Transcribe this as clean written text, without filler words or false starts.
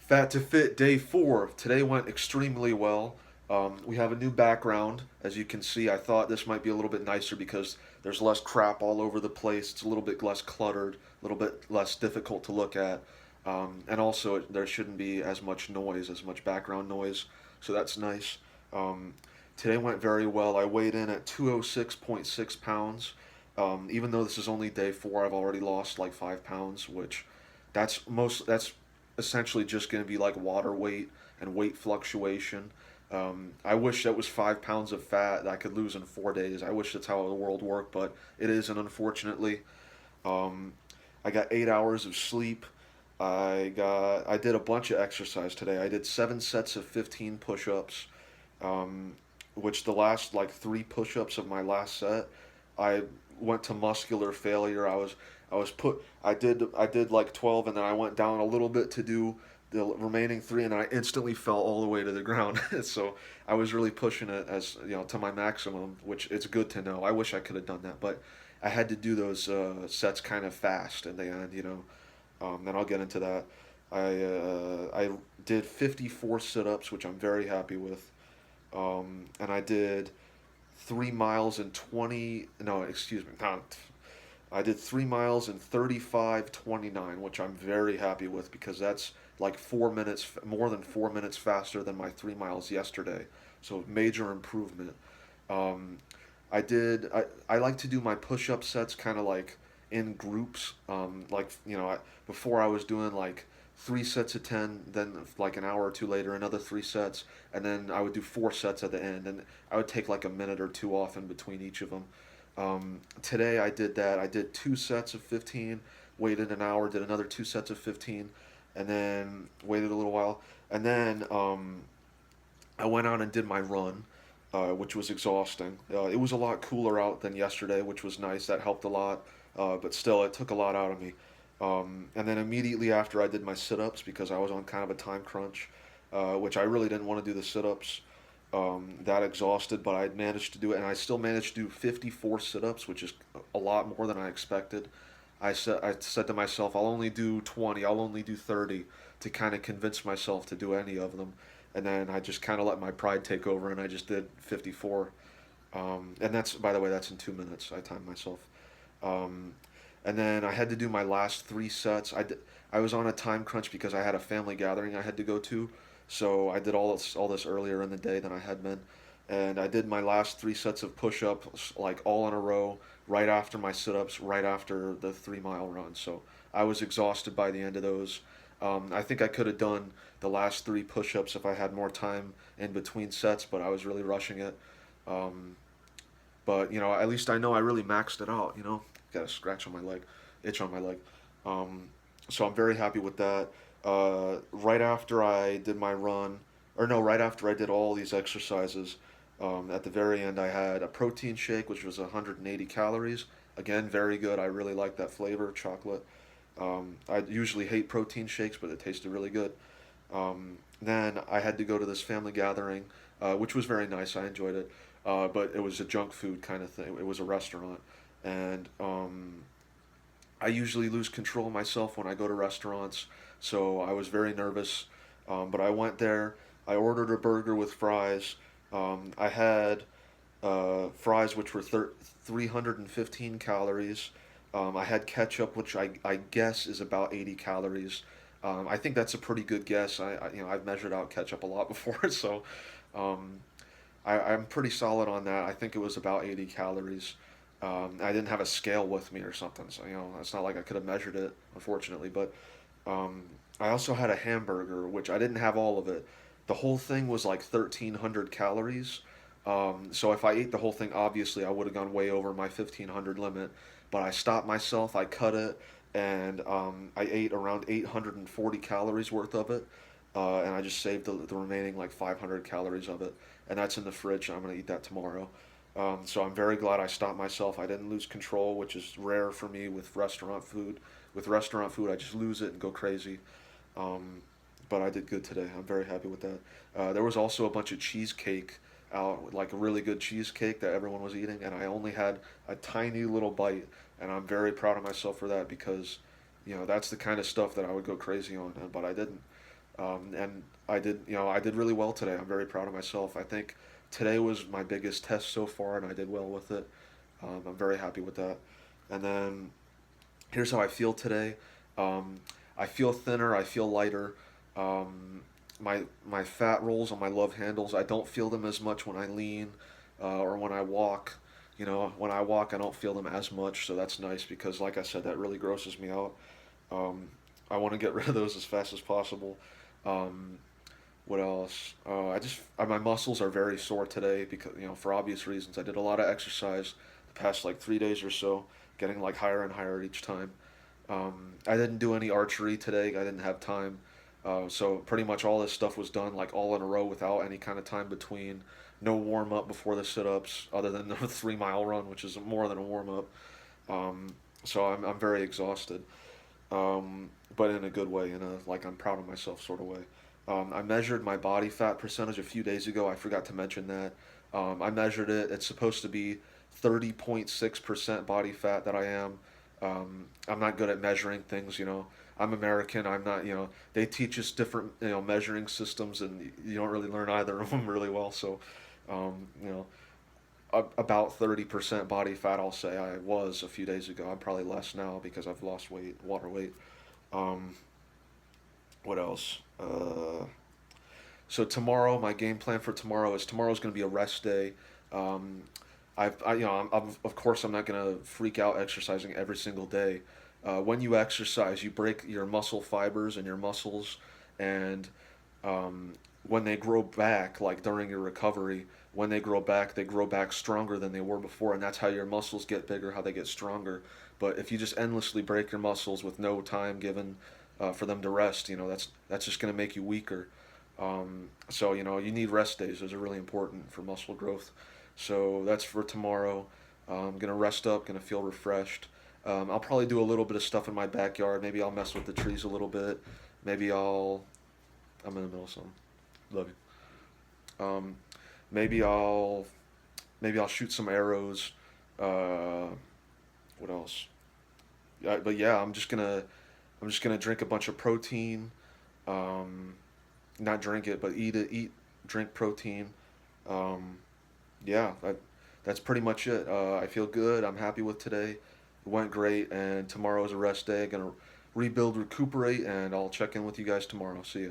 Fat to Fit Day 4. Today went extremely well. We have a new background. As you can see, I thought this might be a little bit nicer because there's less crap all over the place. It's a little bit less cluttered, a little bit less difficult to look at. And also, there shouldn't be as much noise, as much background noise. So that's nice. Um, Today went very well. I weighed in at 206.6 pounds. Even though this is only day 4, I've already lost like 5 pounds, which that's essentially just going to be like water weight and weight fluctuation. I wish that was 5 pounds of fat that I could lose in 4 days. I wish that's how the world worked, but it isn't, unfortunately. Um, I got 8 hours of sleep. I did a bunch of exercise today. I did 7 sets of 15 push-ups, um, which the last like 3 push-ups of my last set, I went to muscular failure. I did like 12, and then I went down a little bit to do the remaining 3, and then I instantly fell all the way to the ground. So I was really pushing it, as you know, to my maximum, which it's good to know. I wish I could have done that, but I had to do those sets kind of fast in the end. And I'll get into that. I did 54 sit-ups, which I'm very happy with, and I did 3 miles and 20. No, excuse me, not. I did 3 miles and 35:29, which I'm very happy with because that's like 4 minutes, more than 4 minutes faster than my 3 miles yesterday. So major improvement. Um, I like to do my push up sets kind of like in groups. Before I was doing like 3 sets of 10, then like an hour or two later, another 3 sets, and then I would do 4 sets at the end. And I would take like a minute or two off in between each of them. Today I did that. I did 2 sets of 15, waited an hour, did another 2 sets of 15, and then waited a little while. And then I went out and did my run, which was exhausting. It was a lot cooler out than yesterday, which was nice. That helped a lot, but still, it took a lot out of me. And then immediately after, I did my sit ups because I was on kind of a time crunch, which I really didn't want to do the sit ups that exhausted, but I managed to do it, and I still managed to do 54 sit ups, which is a lot more than I expected. I said to myself, I'll only do 20, I'll only do 30 to kind of convince myself to do any of them. And then I just kind of let my pride take over and I just did 54. And that's, by the way, that's in 2 minutes. I timed myself. Um, and then I had to do my last 3 sets. I was on a time crunch because I had a family gathering I had to go to. So I did all this earlier in the day than I had been. And I did my last 3 sets of push ups, like all in a row, right after my sit ups, right after the 3 mile run. So I was exhausted by the end of those. I think I could have done the last 3 push ups if I had more time in between sets, but I was really rushing it. Um, but at least I know I really maxed it out. Got a scratch on my leg, itch on my leg. Um, so I'm very happy with that. Right after I did my run, or no, right after I did all these exercises, at the very end I had a protein shake, which was 180 calories. Again, very good. I really like that flavor, chocolate. I usually hate protein shakes, but it tasted really good. Then I had to go to this family gathering, which was very nice. I enjoyed it, but it was a junk food kind of thing. It was a restaurant, and I usually lose control of myself when I go to restaurants, so I was very nervous. But I went there. I ordered a burger with fries. I had fries, which were 315 calories. I had ketchup, which I guess is about 80 calories. I think that's a pretty good guess. I've measured out ketchup a lot before, so um, I'm pretty solid on that. I think it was about 80 calories. I didn't have a scale with me or something, so it's not like I could have measured it, unfortunately. But um, I also had a hamburger, which I didn't have all of it. The whole thing was like 1,300 calories. So if I ate the whole thing, obviously I would have gone way over my 1,500 limit. But I stopped myself. I cut it, and I ate around 840 calories worth of it. And I just saved the remaining like 500 calories of it, and that's in the fridge. And I'm gonna eat that tomorrow. So I'm very glad I stopped myself. I didn't lose control, which is rare for me with restaurant food. With restaurant food, I just lose it and go crazy. Um, but I did good today. I'm very happy with that. There was also a bunch of cheesecake out, like a really good cheesecake that everyone was eating, and I only had a tiny little bite, and I'm very proud of myself for that because, that's the kind of stuff that I would go crazy on, but I didn't. And I did really well today. I'm very proud of myself. I think today was my biggest test so far, and I did well with it. I'm very happy with that. And then here's how I feel today. Um, I feel thinner. I feel lighter. My fat rolls on my love handles. I don't feel them as much when I lean or when I walk. When I walk, I don't feel them as much, so that's nice because, like I said, that really grosses me out. Um, I want to get rid of those as fast as possible. Um, what else? My muscles are very sore today because for obvious reasons. I did a lot of exercise the past like 3 days or so, getting like higher and higher each time. I didn't do any archery today. I didn't have time. So pretty much all this stuff was done like all in a row without any kind of time between. No warm up before the sit ups, other than the 3 mile run, which is more than a warm up. Um, so I'm very exhausted, but in a good way, in a like I'm proud of myself sort of way. I measured my body fat percentage a few days ago. I forgot to mention that. I measured it. It's supposed to be 30.6% body fat that I am. I'm not good at measuring things. I'm American. I'm not. They teach us different measuring systems, and you don't really learn either of them really well. So, um, you know, about 30% body fat. I'll say I was a few days ago. I'm probably less now because I've lost weight, water weight. Um, what else? So tomorrow, my game plan for tomorrow is tomorrow's going to be a rest day. Um, of course, I'm not going to freak out exercising every single day. When you exercise, you break your muscle fibers and your muscles, and um, when they grow back, like during your recovery, when they grow back stronger than they were before, and that's how your muscles get bigger, how they get stronger. But if you just endlessly break your muscles with no time given for them to rest, that's just going to make you weaker. So you need rest days. Those are really important for muscle growth. So that's for tomorrow. I'm gonna rest up. Gonna feel refreshed. I'll probably do a little bit of stuff in my backyard. Maybe I'll mess with the trees a little bit. Maybe I'll. I'm in the middle of something. Love you. Maybe I'll shoot some arrows. Uh, what else? But yeah, I'm just gonna drink a bunch of protein. Um, Not drink it, but eat it. Drink protein. Um, yeah, that's pretty much it. I feel good. I'm happy with today. It went great, and tomorrow is a rest day. Gonna rebuild, recuperate, and I'll check in with you guys tomorrow. See ya.